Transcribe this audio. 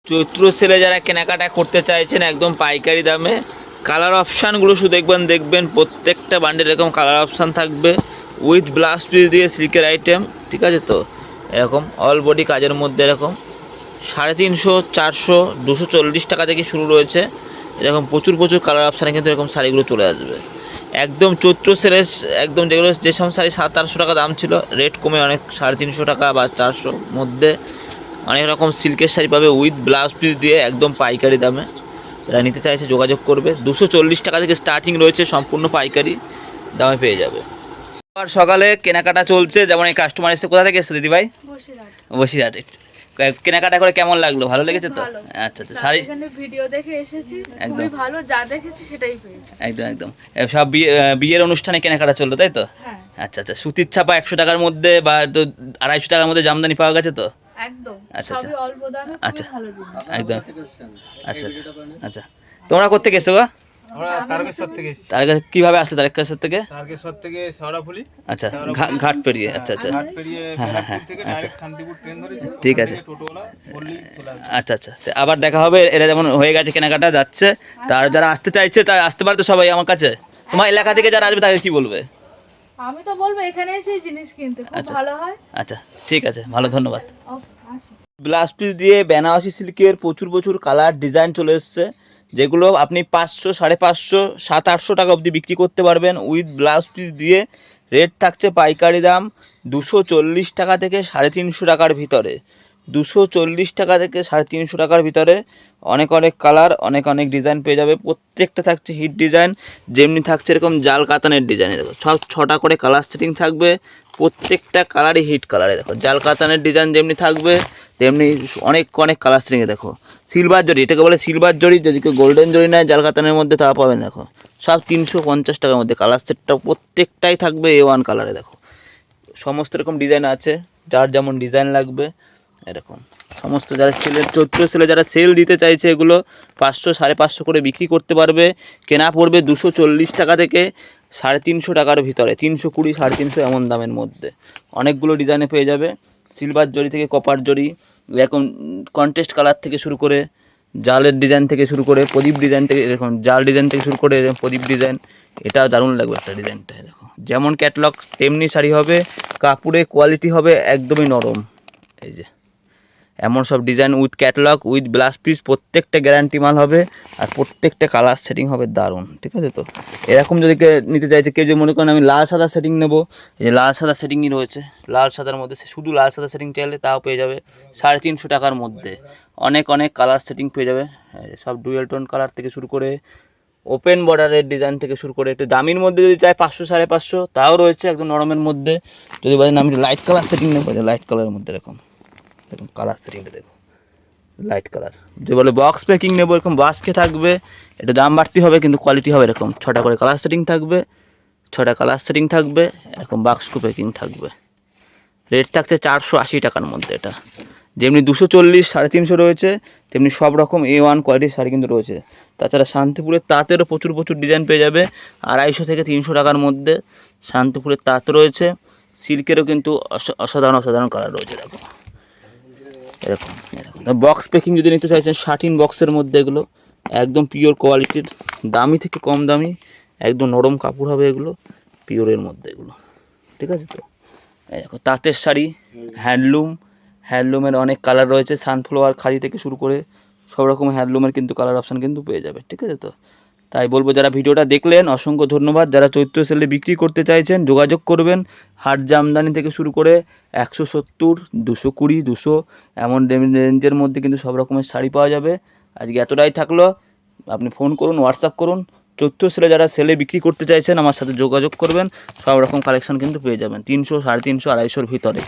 চৈত্র সেলে যারা কেনাকাটা করতে চাইছেন একদম পাইকারি দামে, কালার অপশানগুলো শুধু দেখবেন প্রত্যেকটা বান্ডেল এরকম কালার অপশান থাকবে উইথ ব্লাউজ পিস দিয়ে সিল্কের আইটেম, ঠিক আছে তো। এরকম অল বডি কাজের মধ্যে এরকম 350, 400, 240 টাকা থেকে শুরু রয়েছে। এরকম প্রচুর কালার অপশানে কিন্তু এরকম শাড়িগুলো চলে আসবে একদম চৈত্র সেলের। একদম যেগুলো যে সব শাড়ি 700-800 টাকা দাম ছিল, রেট কমে অনেক 350 টাকা বা 400 মধ্যে অনেক রকম সিল্কের শাড়ি পাবে উইথ ব্লাউজ পিস দিয়ে একদম পাইকারি দামে। যারা নিতে চাইছে যোগাযোগ করবে। 240 টাকা থেকে স্টার্টিং রয়েছে, সম্পূর্ণ পাইকারি দামে পেয়ে যাবে। আর সকালে কেনাকাটা চলছে, যেমন এই কাস্টমার এসে কোথা থেকে এসছে দিদিভাই? বসিরহাট। কেনাকাটা করে কেমন লাগলো? ভালো লেগেছে তো? আচ্ছা আচ্ছা। শাড়ি ভিডিও দেখে এসেছি, খুবই ভালো, যা দেখেছি সেটাই পেয়েছি। একদম সব বিয়ের অনুষ্ঠানে কেনাকাটা চললো তাই তো? আচ্ছা আচ্ছা। সুতির ছাপা 100 টাকার মধ্যে বা 250 টাকার মধ্যে জামদানি পাওয়া গেছে তো? একদম আচ্ছা সবই অল্প দামে, খুবই ভালো জিনিস। একদম। আচ্ছা আচ্ছা। তোমরা কোথা থেকে এসছো গো? আমরা তারকেশ্বর থেকে এসেছি। কিভাবে আসলে তারকেশ্বর থেকে? তারকেশ্বর থেকে শেওড়াফুলি। আচ্ছা, ঘাট পেরিয়ে। আচ্ছা আচ্ছা। ঘাট পেরিয়ে ব্যারাকপুর থেকে ডাইরেক্ট শান্তিপুর ট্রেন ধরেছি। ঠিক আছে। টোটোওয়ালা বললেই চলে আসবে। আচ্ছা আচ্ছা। আবার দেখা হবে। এরা যেমন হয়ে গেছে কেনাকাটা যাচ্ছে, তার যারা আসতে চাইছে তারা আসতে পারে তো সবাই আমার কাছে। তোমার এলাকা থেকে যারা আসবে তাকে কি বলবে? আমি তো বলবো এখানে এসে জিনিস কিনতে, খুব ভালো হয়। আচ্ছা ঠিক আছে, ভালো, ধন্যবাদ। আসি। ব্লাউজ পিস দিয়ে বেনারসি সিল্কের প্রচুর কালার ডিজাইন চলে এসছে, যেগুলো আপনি 500, 550, 700-800 টাকা অবধি বিক্রি করতে পারবেন উইথ ব্লাউজ পিস দিয়ে। রেট থাকছে পাইকারি দাম 240 টাকা থেকে 350 টাকার ভিতরে। 240 টাকা থেকে 350 টাকার ভিতরে অনেক কালার, অনেক ডিজাইন পেয়ে যাবে। প্রত্যেকটা থাকছে হিট ডিজাইন, যেমনি থাকছে এরকম জাল কাতানের ডিজাইনে। দেখো সব 6টা করে কালার সেটিং থাকবে, প্রত্যেকটা কালারই হিট কালারে। দেখো জাল কাতানের ডিজাইন যেমনি থাকবে তেমনি অনেক কালার সেটিংয়ে। দেখো সিলভার জরি, এটাকে বলে সিলভার জরি। যদি কেউ গোল্ডেন জরি নেয় জাল কাতানের মধ্যে তা পাবেন। দেখো সব 350 টাকার মধ্যে কালার সেটটা প্রত্যেকটাই থাকবে A1 কালারে। দেখো সমস্ত রকম ডিজাইন আছে, যার যেমন ডিজাইন লাগবে এরকম সমস্ত। যারা চৈত্র সেলে যারা সেল দিতে চাইছে এগুলো 500, 550 করে বিক্রি করতে পারবে। কেনা পড়বে 240 টাকা থেকে 350 টাকার ভিতরে, 320, 350 এমন দামের মধ্যে অনেকগুলো ডিজাইনে পেয়ে যাবে। সিলভার জরি থেকে কপার জরি, এরকম কন্ট্রাস্ট কালার থেকে শুরু করে জালের ডিজাইন থেকে শুরু করে প্রদীপ ডিজাইন থেকে, এরকম জাল ডিজাইন থেকে শুরু করে প্রদীপ ডিজাইন। এটা দারুণ লাগবে একটা ডিজাইনটা। দেখো যেমন ক্যাটলগ তেমনি শাড়ি হবে, কাপড়ে কোয়ালিটি হবে একদমই নরম। এই যে এমন সব design with catalogue with blouse piece, প্রত্যেকটা গ্যারান্টি মাল হবে আর প্রত্যেকটা কালার সেটিং হবে দারুণ, ঠিক আছে তো। এরকম যদি নিতে চাইছে কেউ, যে মনে করেন আমি লাল সাদা সেটিং নেবো, এই যে লাল সাদা সেটিংই রয়েছে, লাল সাদার মধ্যে শুধু লাল সাদা সেটিং চাইলে তাও পেয়ে যাবে 350 টাকার মধ্যে। অনেক কালার সেটিং পেয়ে যাবে, সব ডুয়েল টোন কালার থেকে শুরু করে ওপেন বর্ডারের ডিজাইন থেকে শুরু করে একটু দামির মধ্যে যদি চাই 500, 550 তাও রয়েছে একদম নরমের মধ্যে। যদি বলেন আমি লাইট কালার সেটিং নেবো, লাইট কালারের মধ্যে এরকম কালার সেটিংটা দেখো লাইট কালার। যে বলে বক্স প্যাকিং নেবো, এরকম বাক্সকে থাকবে, একটু দাম বাড়তি হবে কিন্তু কোয়ালিটি হবে এরকম। 6টা করে কালার সেটিং থাকবে, 6টা কালার সেটিং থাকবে, এরকম বাক্স প্যাকিং থাকবে। রেট থাকছে 480 টাকার মধ্যে। এটা যেমনি 240, 350 রয়েছে, তেমনি সব রকম A1 কোয়ালিটির শাড়ি কিন্তু রয়েছে। তাছাড়া শান্তিপুরের তাঁতেরও প্রচুর ডিজাইন পেয়ে যাবে 250 থেকে 300 টাকার মধ্যে। শান্তিপুরের তাঁত রয়েছে, সিল্কেরও কিন্তু অসাধারণ কালার রয়েছে। দেখো এরকম বক্স প্যাকিং যদি নিতে চাইছেন, 13 বক্সের মধ্যে এগুলো একদম পিওর কোয়ালিটির, দামি থেকে কম দামি, একদম নরম কাপড় হবে এগুলো, পিওরের মধ্যে এগুলো, ঠিক আছে তো। দেখো তাঁতের শাড়ি, হ্যান্ডলুমের অনেক কালার রয়েছে, সানফ্লাওয়ার খাদি থেকে শুরু করে সব রকম হ্যান্ডলুমের কিন্তু কালার অপশান কিন্তু পেয়ে যাবে, ঠিক আছে তো। তাই বলবো যারা ভিডিওটা দেখলেন অসংখ্য ধন্যবাদ। যারা চৈত্র সেলে বিক্রি করতে চাইছেন যোগাযোগ করবেন। হাট জামদানি থেকে শুরু করে 170, 220, 200 এমন রেঞ্জের মধ্যে কিন্তু সব রকমের শাড়ি পাওয়া যাবে। আজকে এতটাই থাকলো, আপনি ফোন করুন, হোয়াটসঅ্যাপ করুন। চৈত্র সেলে যারা সেলে বিক্রি করতে চাইছেন আমার সাথে যোগাযোগ করবেন, সব রকম কালেকশন কিন্তু পেয়ে যাবেন 300, 350, 250 ভিতরে।